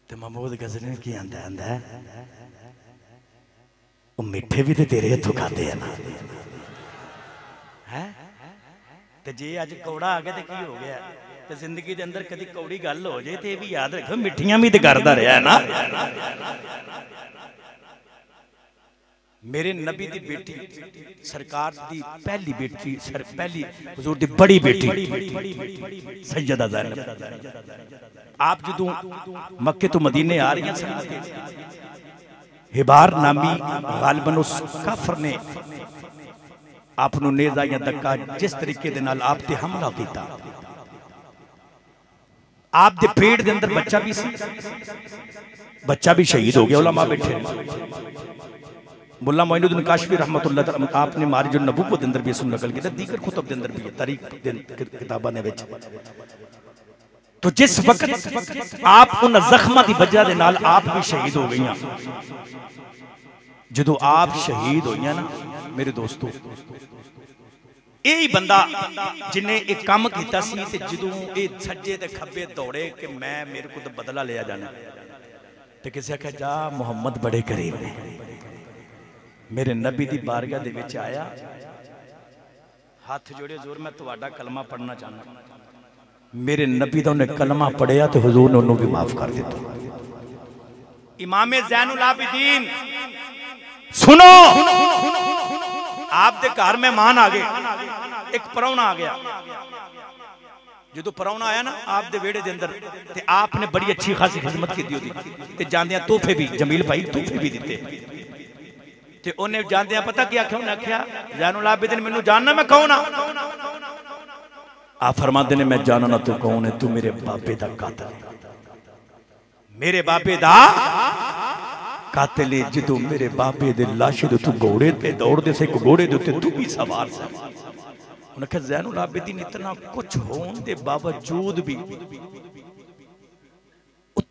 ते महमूद गजनी की आंदा आंदा वो मिठे भी ते तेरे हथों खाते है ना, है ते जे अज कौड़ा आ गया तो की हो गया। तो जिंदगी के अंदर कभी कौड़ी गल हो जाए तो ये भी याद रखो मिठियां भी तो करता रहा है ना। मेरे नबी दी बेटी सरकार दी पहली बेटी पहली हुजूर दी बड़ी बेटी सैयदा ज़ैनब, आप जदों मक्के तो मदीने आ रही हैं, हिबार नामी गालिबन उस काफर ने आपनू नेज़ा या धक्का जिस तरीके दे नाल आप ते हमला किया, आप दे पेट दे अंदर बच्चा भी सी, बच्चा भी शहीद हो गया। उलमा बैठे मुल्ला मोइनुद्दीन काशफी रहमतुल्लाह अलैह आपने मारी जो नबूवत दे अंदर भी इसनु नकल किया, दीगर कुतुब दे अंदर भी है, तारीख दे किताबां दे विच। तो जिस वक्त आप उन जख्मां दी वजह दे नाल आप भी शहीद हो गईयां, जदों आप शहीद होईयां ना मेरे दोस्तों, यही बंदा जिन्हें एक काम किया सी, ते जदों ये सज्जे ते खब्बे दौड़े कि मैं मेरे को तो बदला लिया जाना, तो किसी आख्या जा मुहम्मद बड़े करीब ने, मेरे नबी दी बारगाह दे विच आया, हाथ जोड़े जोर मैं तुहाडा कलमा पढ़ना चाहना। मेरे नबी दा उन्हें कलमा पढ़िया तो हुजूर ने उन्होंने भी माफ कर दिता। इमाम ज़ैनुल आबिदीन सुनो, आप दे घर मेहमान आ गए, एक परौना आ गया। जो परौना आया ना आप दे वेड़े दे अंदर, ते आपने बड़ी अच्छी खासी खिदमत की थी, ते जांदियां तोहफे भी जमील भाई तोहफे भी दिते। ते उन्हें जांदियां पता क्या आख्या, उन्हें आख्या ज़ैनुल आबिदीन मैनू जानना मैं कौन हां? आप फरमाते ने मैं जानना तू कौन है, तू मेरे बाबे दा कातिल है, मेरे बाबे दा कातिल है। जदों मेरे बाबे दे लाश दे तू घोड़े ते दौड़दे से, घोड़े दे उत्ते तू भी सवार सा। उन्हें कहा ज़ैनुल आबिदीन इतना कुछ होने के बावजूद भी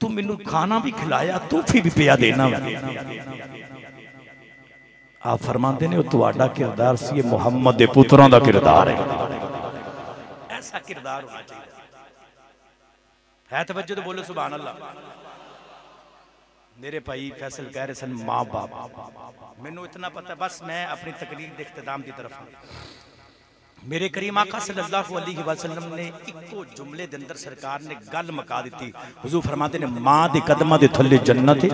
तू मैनू खाना भी खिलाया, तोहफे भी पिया देना। आप फरमाते ने तुहाडा किरदार सी मुहम्मद दे पुत्रां दा किरदार है, ऐसा किरदार होना चाहिए। है तवज्जो तो बोलो सुभान अल्लाह। मेरे भाई फैसल कह रहे सन माँ बाप, मैनू इतना पता, बस मैं अपनी तकरीर के इख्तिताम की तरफ हूं। मेरे करीम आका सल्लल्लाहु अलैहि वसल्लम ने इको जुमले दे अंदर सरकार ने गल मका दी। हुजूर फरमाते ने मां दे कदमां दे थल्ले जन्नत है,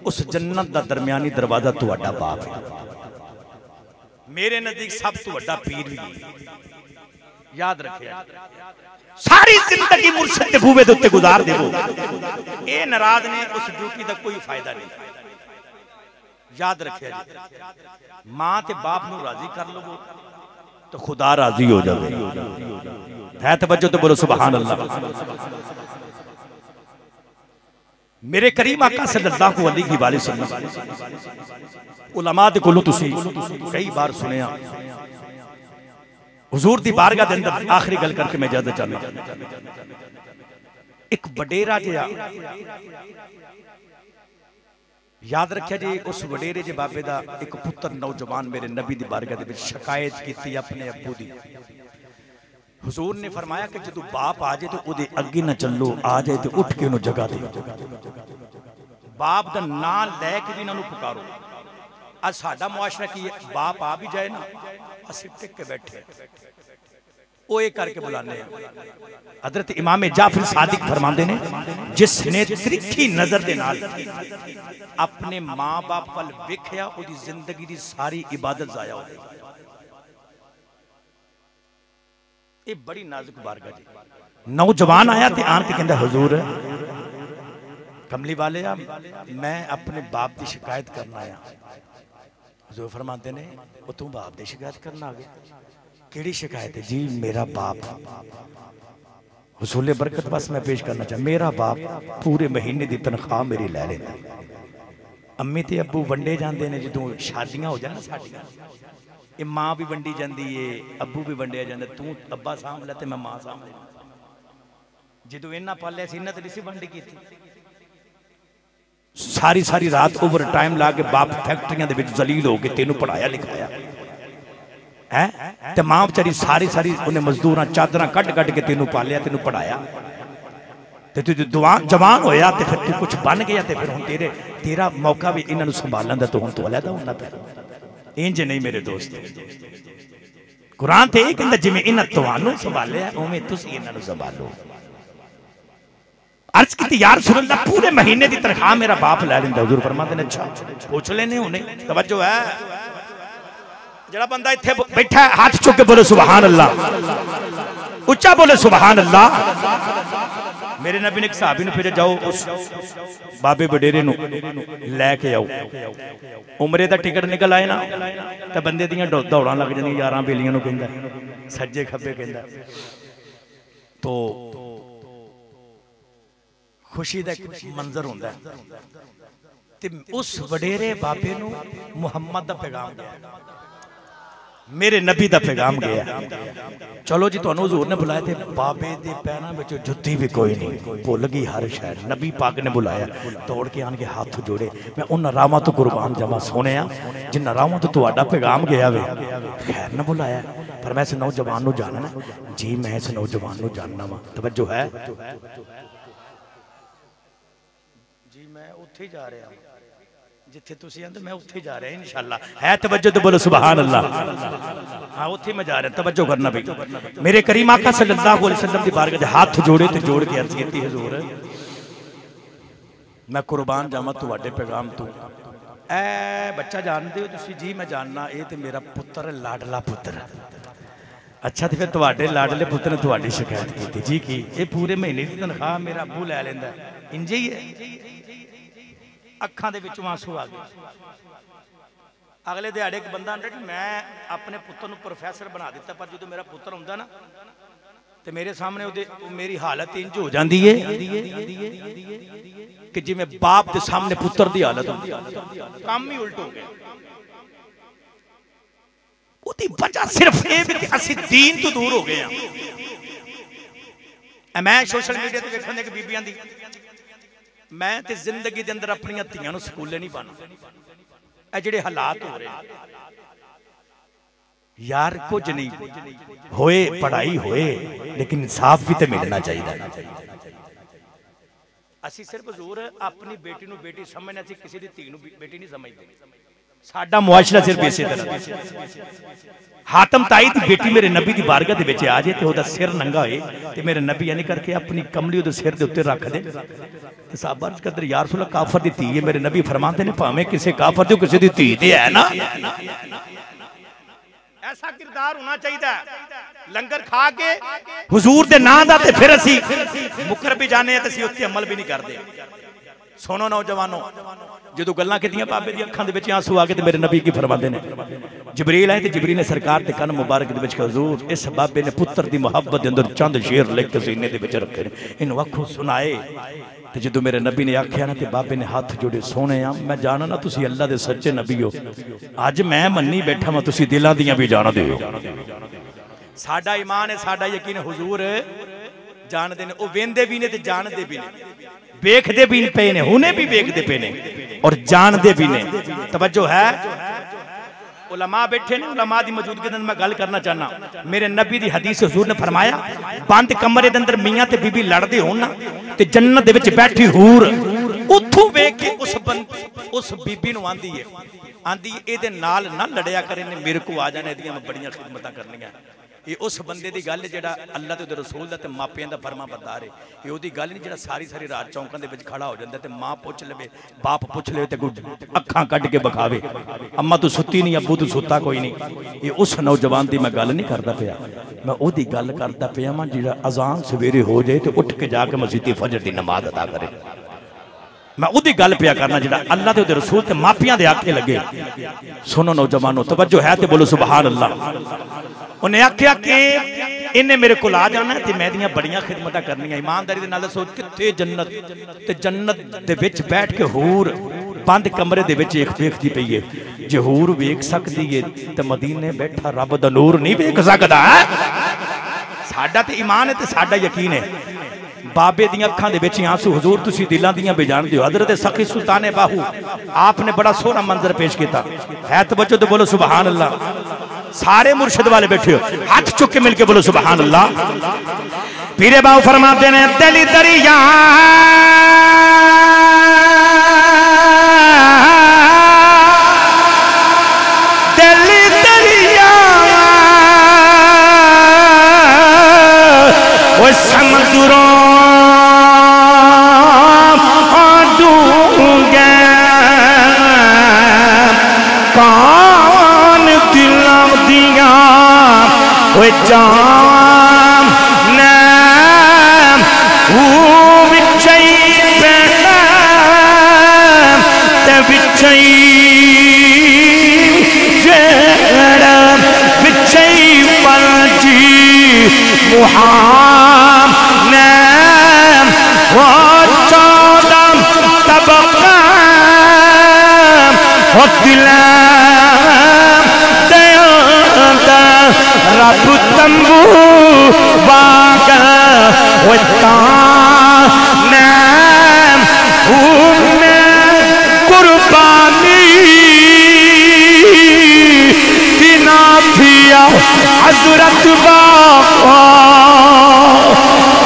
उस जन्नत दा दरमियानी दरवाजा तुहाडा बाप है। मेरे नजदीक सब तो बड़ा पीर भी याद रखिए। सारी जिंदगी मुर्शिद दे बूवे दे उत्ते गुजार देवो, ए नाराज ने उस ड्यूटी दा कोई फायदा नहीं। याद रखिए मां ते बाप नू राजी कर लो तो खुदा राजी हो जाए। है तवज्जो तो बोलो सुभान अल्लाह। मेरे करीम आका सल्लल्लाहु अलैहि वसल्लम उलमा दे कोलों तुसी कई बार सुनिया, हुजूर दी बारगाह दे अंदर आखिरी गल करके मैं इजाजत चाहना। एक वडेरा जिहा याद रखिया जी, उस वडेरे जे बाबे दा एक पुत्र नौजवान मेरे नबी दी बारगाह दे विच शिकायत की अपने अब्बू दी। हुजूर ने फरमाया कि जो बाप आ जाए तो उहदे अगे ना चलो, आ जाए तो उठ के उन्होंने जगह दे। बाप का नाम लैके भी इन्होंने पुकारो। आज साडा मुआशरा की है, बाप आ भी जाए ना असीं टिक के बैठे वो ये करके बुलाने। हजरत इमाम जाफर सादिक फरमाते ने, जिसने त्रिखी नजर दे नाल अपने मां बाप वाल वेखिया उहदी जिंदगी दी सारी इबादत जाया हो गई। ये बड़ी नाजुक बारगाह जी। नौजवान आया ते आन के कहंदा, हुजूर कमली वाले आ, मैं अपने बाप की शिकायत करना आया। हुजूर फरमाते ने, वो तू बाप की शिकायत करना आ गया? केड़ी शिकायत है? जी मेरा बाप, हुसूल बरकत बस मैं पेश करना चाह, मेरा बाप पूरे महीने की तनख्वाह मेरी लै लेता। अम्मी ते अब्बू वंडे जाते हैं जो शादियां हो जाए ना साडियां, ये मां भी वंडी जाती है, अब्बू भी वंडिया जाता, तू अब्बा सामभ लै ते मैं मां सामभ लै। जो इन्ना पालिया सी इन्ना तो नहीं सी वंडी की। सारी सारी रात ओवर टाइम ला के बाप फैक्ट्रियां दे विच जलील हो के तेनू पढ़ाया लिखाया है, ते मां बेचारी सारी सारी उन्हें मजदूर चादर कट कट के तेनू पालिया, तेनू पढ़ाया, ते तू जवान होया ते फिर तू कुछ बन गया, ते फिर हुण तेरा मौका भी इन्हां नू संभालण दा, तो हुण तू अलहदा होना पै। इंज नहीं मेरे दोस्त, कुरान ते कहंदा जिवें इन्हां तुहानू संभालिया उवें तुसीं इन्हां नू संभालो। अर्ज की यार रसूल अल्लाह पूरे महीने की तनख्वाह मेरा बाप लै लैंदा। हुजूर फरमाते ने, अच्छा पूछ लेने हुणे, तवज्जो है। जड़ा बंदा इत्थे बैठा है हाथ चुक के बोले सुभान अल्लाह, उच्चा बोले सुभान अल्लाह। मेरे नबी ने एक सहाबी ने भेजा, जाओ उस बाबे वडेरे नू लैके आओ। उमरे दा टिकट निकल आए ना, तो बंदे दियां दौड़ां लग जांदियां, यारां बेलियां नू कहंदा, सज्जे खब्बे कहंदा। तो खुशी का एक मंजर होंदा है, ते उस वडेरे बाबे नू मुहम्मद दा पैगाम गया, मेरे नबी दा पैगाम गया। चलो जी, तुहानू हुजूर ने बुलाया, ते बाबे दे पैरां विच जुत्ती भी कोई नहीं, भुल गई हर शहर। नबी पाक ने बुलाया, दौड़ के आन के हाथ जोड़े, मैं उन्हां रावां तो कुर्बान जावां सोहणिया जिन्हां रावां तो तुहाडा पैगाम गया वे, खैर न बुलाया। पर मैं इस नौजवान नू जानना जी, मैं इस नौजवान नू जानना वा। तवज्जो है जी, मैं उत्थे ही जा रहा जिथे तुसीं आंदे, मैं उत्थे जा रहा इंशाअल्लाह। है तवज्जो तो बोलो सुभान अल्लाह। हाँ उत्थे मैं जा रहा, तवज्जो करना भाई। मेरे करीम आका सल्लल्लाहु अलैहि वसल्लम की बारगाह में हाथ जोड़े तो जोड़ के अर्ज की, हुजूर मैं कुर्बान जावां तुहाडे पैगाम तो। ऐ बच्चा जानते हो तुसीं? जी मैं जानना, ये तो मेरा पुत्र लाडला पुत्र। अच्छा, तो फिर तुहाडे लाडले पुत्र ने तुहाडी शिकायत की जी की? ये पूरे महीने की तनख्वाह मेरा अब्बू लै लैंदा, इंज ही है। अखां दे विचों आंसू आ गए। अगले दिहाड़े एक बंदा आंदा जी, मैं अपने पुत्र नू प्रोफैसर बना दिता, पर जो मेरा पुत्र हुंदा ना ते मेरे सामने मेरी हालत इंज हो जाती है कि जिवें बाप के सामने पुत्र की हालत होंदी, काम ही उल्ट हो गया। उसकी वजह सिर्फ ये कि असीं दीन तो दूर हो गए हैं। मैं सोशल मीडिया ते वेखण दे बीबियां दी, मैं ते जिंदगी दे अंदर अपनी धियां नूं स्कूले नहीं पाना। ये जिहड़े हालात हो रहे यार, कुछ नहीं होए, पढ़ाई होए, लेकिन इंसाफ भी तो मिलना चाहिए। असीं सिर्फ हुजूर अपनी बेटी नूं बेटी समझने, असीं किसी दी धी नूं बेटी नहीं समझते। साडा मुआशरा सिर्फ इसे तरह। हातम ताई दी बेटी मेरे नबी दी बारगाह दे विच आ जाए तो ओदा सिर नंगा होए, ते मेरे नबी यानी करके अपनी कमली ओदे सिर दे उत्ते रख दे। ते साहबा अर्ज करदे, यार रसूल काफर दी धी है। मेरे नबी फरमाते ने, भावें किसी काफर दी किसी दी धी ते है ना, ऐसा किरदार होना चाहिए। लंगर खा के हुजूर दे नां दा ते फिर असीं मुकर भी जाने ते असीं उत्ते अमल भी नहीं करदे। सुनो नौजवानों, जो गल्लां कीतियां बाबे दी अखां दे विच आंसू आ गए, ते मेरे नबी की फरमाते ने, जिबरील आए ते जिबरील ने सरकार दे कन मुबारक दे विच कहा, हुजूर इस बाबे ने पुत्र दी मुहब्बत दे अंदर चंद शेर लिख के सीने दे विच रखे ने, इन्हूं आखो सुनाए। ते जो मेरे नबी ने आख्या ना, ते बाबे ने हाथ जोड़े, सोने मैं जाना ना तुसी अल्लाह दे सच्चे नबी हो। अज मैं मन्नी बैठा मैं, तुसी दिलां दियां भी जान दे हो। साडा ईमान है, साडा यकीन, हुजूर जानते ने, वो वेंदे भी ने ते जानते भी ने, वेखते भी पे ने, हुने भी वेखते पे ने और जानते भी ने। तवज्जो है, उलमा बैठे ने, उलमा की मौजूदगी में मैं गल करना चाहना। मेरे नबी की हदीस हुजूर ने फरमाया, बंद कमरे के अंदर मियां ते बीबी लड़ते हो ना, ते जन्नत दे विच बैठी हूर उथों वेख के उस बीबी नूं आंदी है इहदे नाल ना लड़िया करे ने, मेरे को आ जाने, इहदियां मैं बड़ियां खिदमतां करनियां। ये उस बंदे की गल जिहड़ा अल्लाह ते रसूल दा ते मापियां दा फरमा बरदार है। ये ओदी गल नहीं जिहड़ा सारी सारी रात चौंकां दे विच खड़ा हो जांदा ते मां पुछ लवे, बाप पुछ लवे ते कोई अखां कढ के बखावे, अम्मा तू सुत्ती नहीं, अब्बू तू सुत्ता कोई नहीं। ये उस नौजवान की मैं गल नहीं करता पिया, मैं ओदी गल करता पिया मैं जिहड़ा अजान सवेरे हो जाए तो उठ के जाके मस्जिद फजर की नमाज अदा करे। मैं उदी गल पिया करना जिहड़ा अल्लाह ते रसूल ते मापियां दे आखे लगे। सुनो नौजवानों, तवज्जो है तो बोलो सुभान अल्लाह। उन्हें आख्या कि इन्हें मेरे को आ जाना ते मैं दियां बड़ियां खिदमतां करनियां। ईमानदारी दे नाल दसो कित्थे जन्नत, ते जन्नत दे विच बैठ के हूर बंद कमरे दे विच वेखदी पई है। जे हूर वेख सकदी है ते मदीने बैठा रब दा नूर नहीं वेख सकदा। साडा ते ईमान है ते साडा यकीन है। बाबे दी अखां दे विच आंसू, हुजूर तुसी दिलां दियां भी जानदे हो। हज़रत सखी सुल्ताने बाहू आपने बड़ा सोहना मंजर पेश किया है। तवज्जो तो बोलो सुभान अल्लाह। सारे मुर्शिद वाले बैठे हो, हाथ चुक के मिलके बोलो सुभान अल्लाह। पीरे बाबू फरमाते ने, दिल दरिया दिल दरिया वो समुद्रों डूंगे कौन दिलों दिया वो जान ने वो विचई पैना ते विचई जेड़ा विचई पलजी मुहाम ने वो 14 तबका वो दिला रब तंबू बाग कुर्बानी दिना थिया हजरत बाबा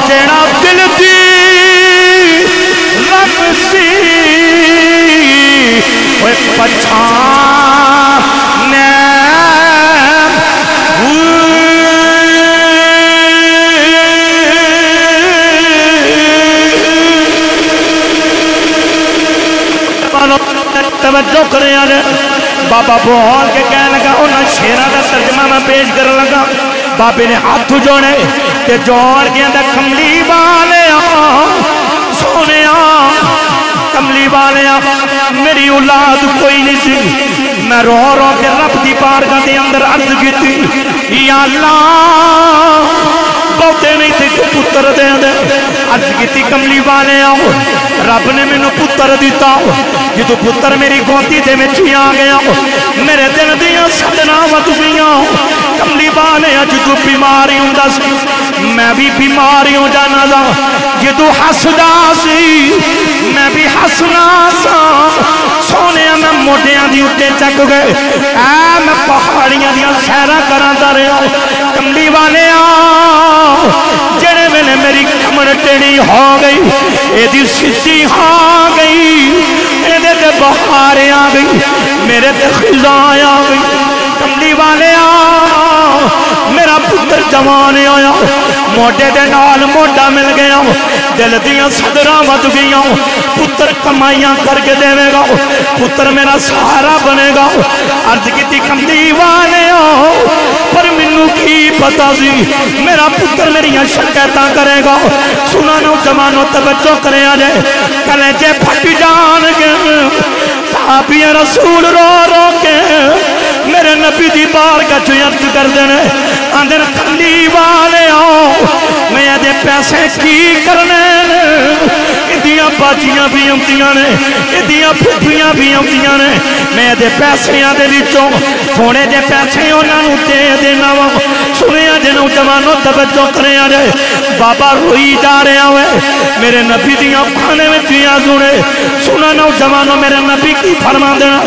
जेड़ा दिल दी रब सी पछाने तवज्जो करे। बाबा बोल के कह लगा, उन्हें शेरा का तर्जमा मैं पेश कर लगा। बाबे ने हाथ जोड़े ते जोड़ के कमली वाले सोने कमली वाले मेरी औलाद कोई नहीं सी। मैं रो रो के रब की बारगाह के अंदर अर्ज की, या अल्लाह बहुते नहीं थे पुत्र दे दे। अर्ज की कमली वाले रब ने मैनू पुत्र दिता। जो पुत्र मेरी गोदी दे विच ही आ गया, मेरे दिल दियां सदना वध गईयां। कमली वाले जो बीमारी हुंदा सी मैं भी बीमारी हो जाना सा। जो हसदा सी मैं भी हसना सा। सोने मैं मोढियां दी उत्ते चक गए, मैं पहाड़ियां दियां सैरा करांदा रहा। कमली वाले जेड़े वेले मेरी कमर टेढ़ी हो गई, एदी सीधी हो गई, एदे ते बहार आ गई, मेरे ते खिजा आ गई। कमली वाले मेरा पुत्र जवान आया, मोढे दे नाल मोढा मिल गया, दिल दियां सदरां वध गईयां। पुत्र कमाइयां करके देवेगा, पुत्र मेरा सहारा बनेगा। अर्ज की कमली वाले पर मैनू की पता सी मेरा पुत्र मेरिया शिकायतां करेगा। सुना नौजवानों तवज्जो करे जाए, कलेजे फट जाणगे। साहबी रसूल रो रो के मेरे नबी दी बारगाह च अर्ज करदे ने, आंदे कमली वाले मैं दे पैसे की करने, इहदियां बाजियां भी आउंदियां ने, इहदियां फुफियां भी आउंदियां ने। मैं दे पैसियां दे विचों थोड़े जे पैसे उन्हां नूं दे देना वा। सुनिया जे नौजवानों तवज्जो करिया जे, बाबा रोई जा रहा है मेरे नबी दियां अखां दे विच आंसू ने। सुनो नौजवानों मेरे नबी की फरमांदे ने,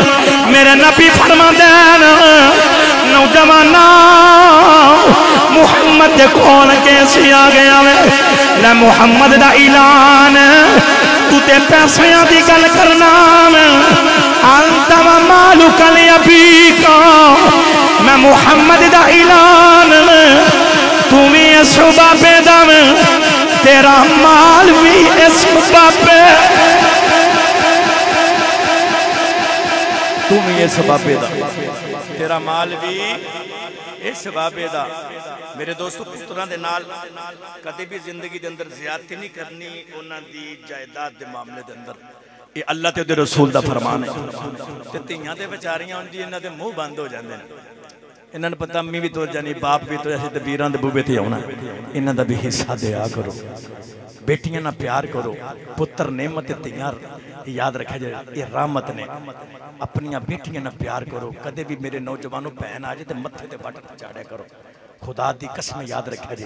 मेरे नबी फरमांदे ने नौजवाना मुहम्मद दे कोल कैसे आ गया वे? ले मुहम्मद दा ऐलान, तू ते पैसियां दी गल करना मैं अंता मालू कल अभी का। मैं मुहम्मद दा ऐलान, तू भी इस बाबे दा, तेरा माल भी इस बाबे, तू भी इस बाबे दा, तेरा माल भी इस बाबे दा। मेरे दोस्तों पुत्रां दे नाल कदे भी जिंदगी दे अंदर ज़्यादती नहीं करनी उन्हां दी जायदाद दे मामले दे अंदर। ये अल्लाह ते उहदे रसूल दा फरमान है। ते धीआं ते बेचारियां हुंदी इन्हां दे मुंह बंद हो जांदे ने। इन्हां नूं पता अम्मी भी तुर जानी, बाप भी तुर, असीं ते वीरां दे बूबे ते आउणा। इन्हां दा भी हिस्सा दिया करो। बेटियां ना प्यार करो। पुत्र नेमत धीआं याद रखा जाए, ये रहमत ने। अपनिया बेटियां ना प्यार करो। कदे भी मेरे नौजवानों भैन आ जाए तो मत्थे ते बट चाड़िया करो। खुदा दी कसम याद रखा जी,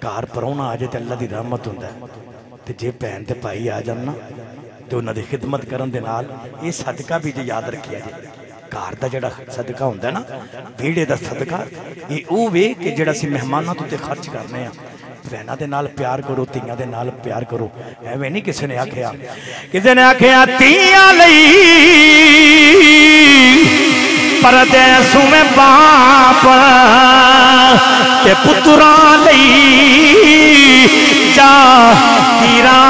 घर परौना आ जाए तो अल्लाह दी रहमत हुंदा है। ते जे भैन ते भाई आ जान ना तो उन्हां दी खिदमत करन दे नाल ये सदका भी जे याद रखिया जी। घर का जिहड़ा सदका हुंदा ना, वेड़े दा सदका, ये वो वे कि जिहड़ा असीं मेहमानां तो ते खर्च करने आ। भैनों के नाल प्यार करो, धीआं दे नाल प्यार करो। एवें नहीं किसी ने आख्या, किसी ने आख्या धीआं लई परदेसू में बाप ते पुत्रां लई जागीरां।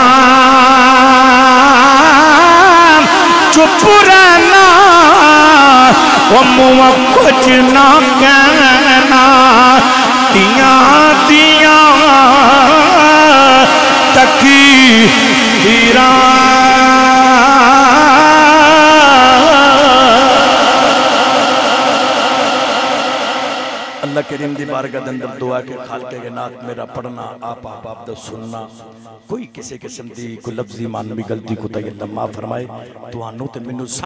चुप रहना वो मुँह कुछ ना कहना, दियां दियां तकीरां। अल्लाह करीम दी बारगाह दे अंदर दुआ के खालके के नात मेरा पढ़ना, आप आप दा सुनना, कोई किसी किस्म दी कोई लफ्जी मानवी गलती को तय अल्लाह माफ फरमाए। तुहानू ते मैनू